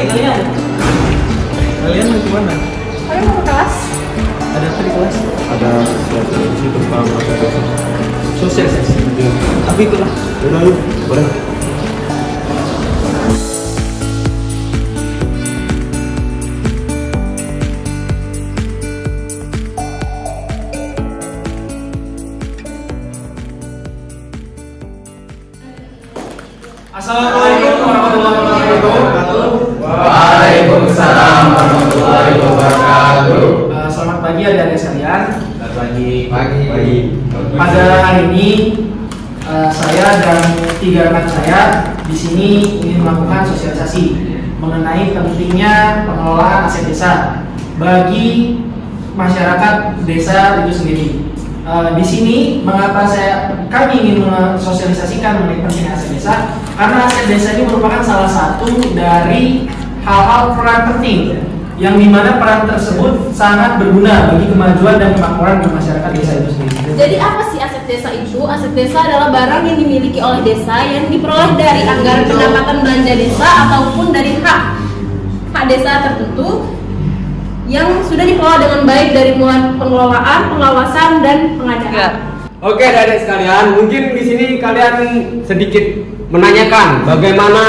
nih kalian? Kalian mau kemana? Kalian mau ke kelas? Ada apa di kelas? Ada sosialisasi tentang aset desa. Sosialisasi. Tapi itulah. Udah yuk, boleh. Assalamualaikum warahmatullahi wabarakatuh. Waalaikumsalam warahmatullahi wabarakatuh. Selamat pagi adik-adik sekalian. Selamat pagi. Pada hari ini saya dan 3 rekan saya di sini ingin melakukan sosialisasi mengenai pentingnya pengelolaan aset desa bagi masyarakat desa itu sendiri. Di sini mengapa kami ingin mensosialisasikan mengenai pentingnya aset desa, karena aset desa ini merupakan salah satu dari hal-hal peran penting yang dimana peran tersebut sangat berguna bagi kemajuan dan kemakmuran di masyarakat desa itu sendiri. Jadi apa sih aset desa itu? Aset desa adalah barang yang dimiliki oleh desa yang diperoleh dari anggaran pendapatan belanja desa ataupun dari hak desa tertentu yang sudah dikelola dengan baik dari mulai pengelolaan, pengawasan, dan pengadaan. Oke, adik-adik sekalian, mungkin di sini kalian sedikit menanyakan bagaimana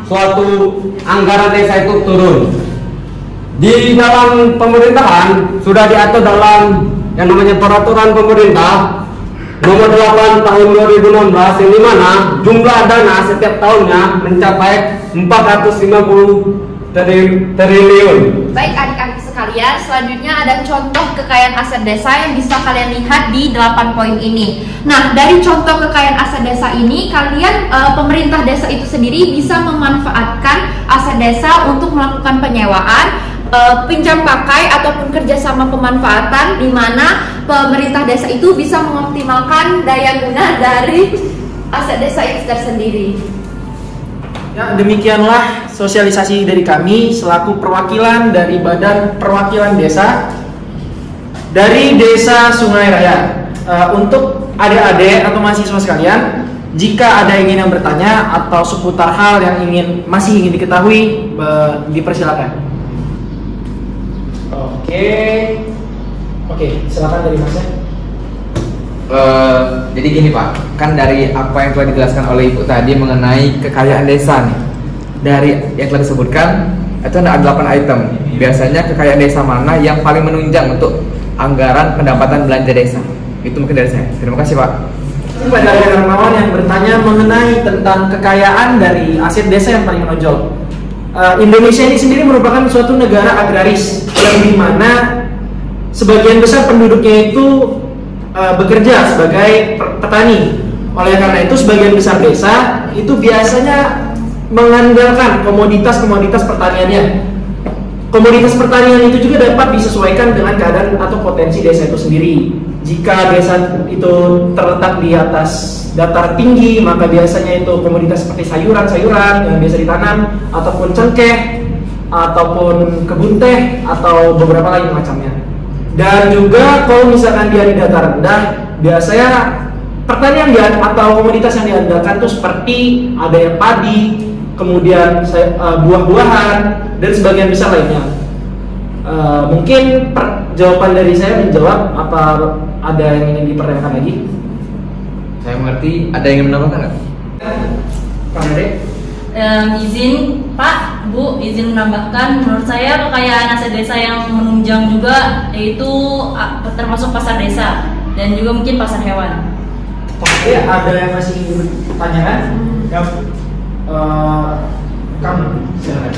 suatu anggaran desa itu turun. Di dalam pemerintahan sudah diatur dalam yang namanya peraturan pemerintah nomor 8 tahun 2016 yang dimana jumlah dana setiap tahunnya mencapai 450 triliun. Baik adik-adik sekalian, selanjutnya ada contoh kekayaan aset desa yang bisa kalian lihat di 8 poin ini. Nah, dari contoh kekayaan aset desa ini, pemerintah desa itu sendiri bisa memanfaatkan aset desa untuk melakukan penyewaan, pinjam pakai ataupun kerjasama pemanfaatan, di mana pemerintah desa itu bisa mengoptimalkan daya guna dari aset desa itu tersendiri. Ya, demikianlah sosialisasi dari kami selaku perwakilan dari Badan Perwakilan Desa dari Desa Sungai Raya. Untuk adik-adik atau mahasiswa sekalian, jika ada yang ingin bertanya atau seputar hal yang masih ingin diketahui, dipersilakan. Oke, silakan dari Mas. Jadi gini Pak, kan dari apa yang telah dijelaskan oleh Ibu tadi mengenai kekayaan desa nih, dari yang telah disebutkan itu ada 8 item. Biasanya kekayaan desa mana yang paling menunjang untuk anggaran pendapatan belanja desa? Itu mungkin dari saya. Terima kasih Pak. Pada ada kawan yang bertanya mengenai tentang kekayaan dari aset desa yang paling menonjol. Indonesia ini sendiri merupakan suatu negara agraris yang dimana sebagian besar penduduknya itu bekerja sebagai petani. Oleh karena itu sebagian besar desa itu biasanya mengandalkan komoditas pertaniannya. Komoditas pertanian itu juga dapat disesuaikan dengan keadaan atau potensi desa itu sendiri. Jika desa itu terletak di atas datar tinggi, maka biasanya itu komoditas seperti sayuran-sayuran yang biasa ditanam, ataupun cengkeh, ataupun kebun teh, atau beberapa lain macamnya. Dan juga kalau misalkan dia di datar rendah, biasanya pertanian atau komoditas yang diandalkan tuh seperti ada yang padi, kemudian buah-buahan, dan sebagian besar lainnya. Mungkin jawaban dari saya menjawab, apa ada yang ingin dipertanyakan lagi? Saya mengerti. Ada yang ingin menambahkan nggak? Kang Ade? Izin Pak, Bu, izin menambahkan, menurut saya kekayaan aset desa yang menunjang juga yaitu termasuk pasar desa dan juga mungkin pasar hewan. Oke, ada yang masih ingin bertanyakan? Ya, kamu silakan.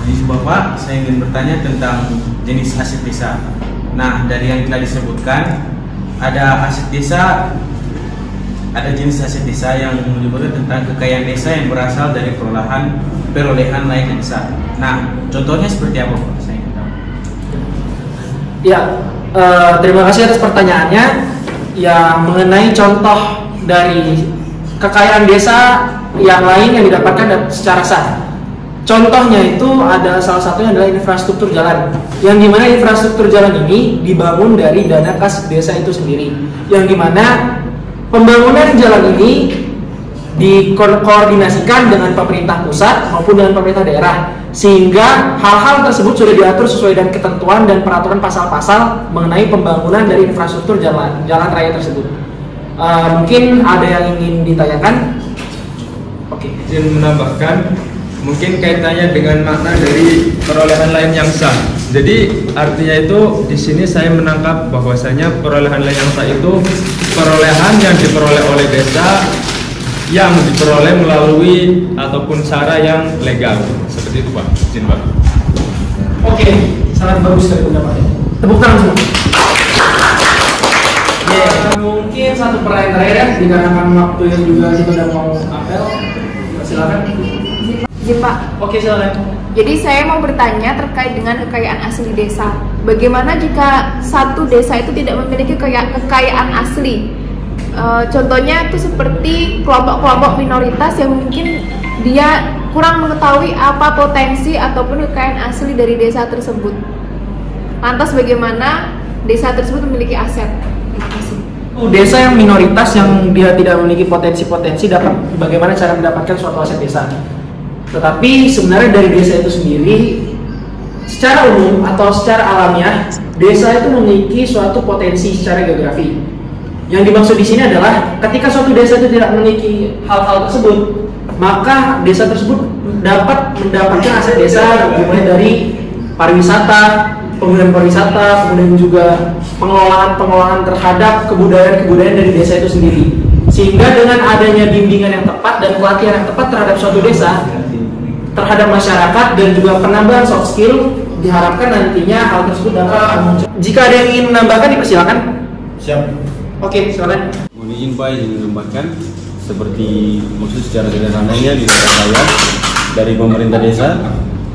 Izin Bapak, saya ingin bertanya tentang jenis aset desa. Nah, dari yang telah disebutkan, ada jenis aset desa yang menyebutkan tentang kekayaan desa yang berasal dari perolehan lainnya desa. Nah, contohnya seperti apa Pak? Saya ingin tahu. Ya, terima kasih atas pertanyaannya. Yang mengenai contoh dari kekayaan desa yang lain yang didapatkan secara sah. Contohnya itu ada salah satunya adalah infrastruktur jalan, yang dimana infrastruktur jalan ini dibangun dari dana kas desa itu sendiri, yang dimana pembangunan jalan ini dikoordinasikan dengan pemerintah pusat maupun dengan pemerintah daerah, sehingga hal-hal tersebut sudah diatur sesuai dengan ketentuan dan peraturan pasal-pasal mengenai pembangunan dari infrastruktur jalan raya tersebut. Mungkin ada yang ingin ditanyakan? Oke. Izin menambahkan, mungkin kaitannya dengan makna dari perolehan lain yang sah. Jadi artinya itu di sini saya menangkap bahwasanya perolehan lain yang sah itu perolehan yang diperoleh oleh desa yang diperoleh melalui ataupun cara yang legal. Seperti itu Pak. Izin Pak. Oke, sangat bagus dari pendapatnya. Tepuk tangan semua. Mungkin satu pertanyaan terakhir ya, dikarenakan waktu yang juga kita udah mau apel. Silakan. Izin Pak. Oke, silakan. Jadi saya mau bertanya terkait dengan kekayaan asli desa. Bagaimana jika satu desa itu tidak memiliki kekayaan asli? Contohnya itu seperti kelompok-kelompok minoritas yang mungkin dia kurang mengetahui apa potensi ataupun kekayaan asli dari desa tersebut. Lantas bagaimana desa tersebut memiliki aset? Terima kasih. Desa yang minoritas yang dia tidak memiliki potensi-potensi, bagaimana cara mendapatkan suatu aset desa? Tetapi sebenarnya dari desa itu sendiri, secara umum atau secara alamiah, desa itu memiliki suatu potensi secara geografi. Yang dimaksud di sini adalah ketika suatu desa itu tidak memiliki hal-hal tersebut, maka desa tersebut dapat mendapatkan aset desa mulai dari pariwisata, penggunaan pariwisata, kemudian juga pengelolaan terhadap kebudayaan dari desa itu sendiri. Sehingga dengan adanya bimbingan yang tepat dan pelatihan yang tepat terhadap suatu desa, terhadap masyarakat dan juga penambahan soft skill, diharapkan nantinya hal tersebut dapat muncul. Jika ada yang ingin menambahkan, dipersilakan. Siap. Oke, silakan. Mohon izin Pak, izin menambahkan seperti maksud secara sederhananya di daerah saya dari pemerintah desa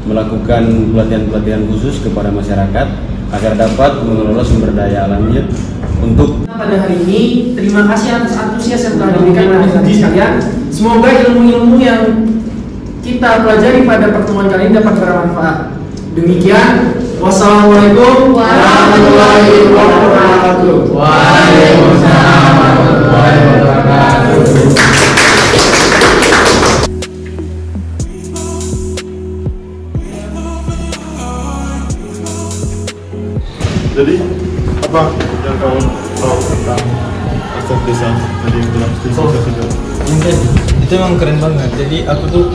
melakukan pelatihan-pelatihan khusus kepada masyarakat agar dapat mengelola sumber daya alamnya untuk pada hari ini. Terima kasih atas antusias yang telah diberikan oleh adik-adik sekalian. Semoga ilmu-ilmu yang kita pelajari pada pertemuan kali ini dapat bermanfaat. Demikian, wassalamualaikum warahmatullahi wabarakatuh. Waalaikumsalam warahmatullahi wabarakatuh. Jadi apa yang kau tahu tentang aset desa tadi yang telah disosialisasikan? Mungkin itu emang keren banget. Jadi aku tuh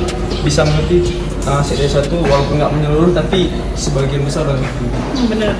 bisa mengerti aset desa tuh walaupun nggak menyeluruh tapi sebagian besar lah. Benar.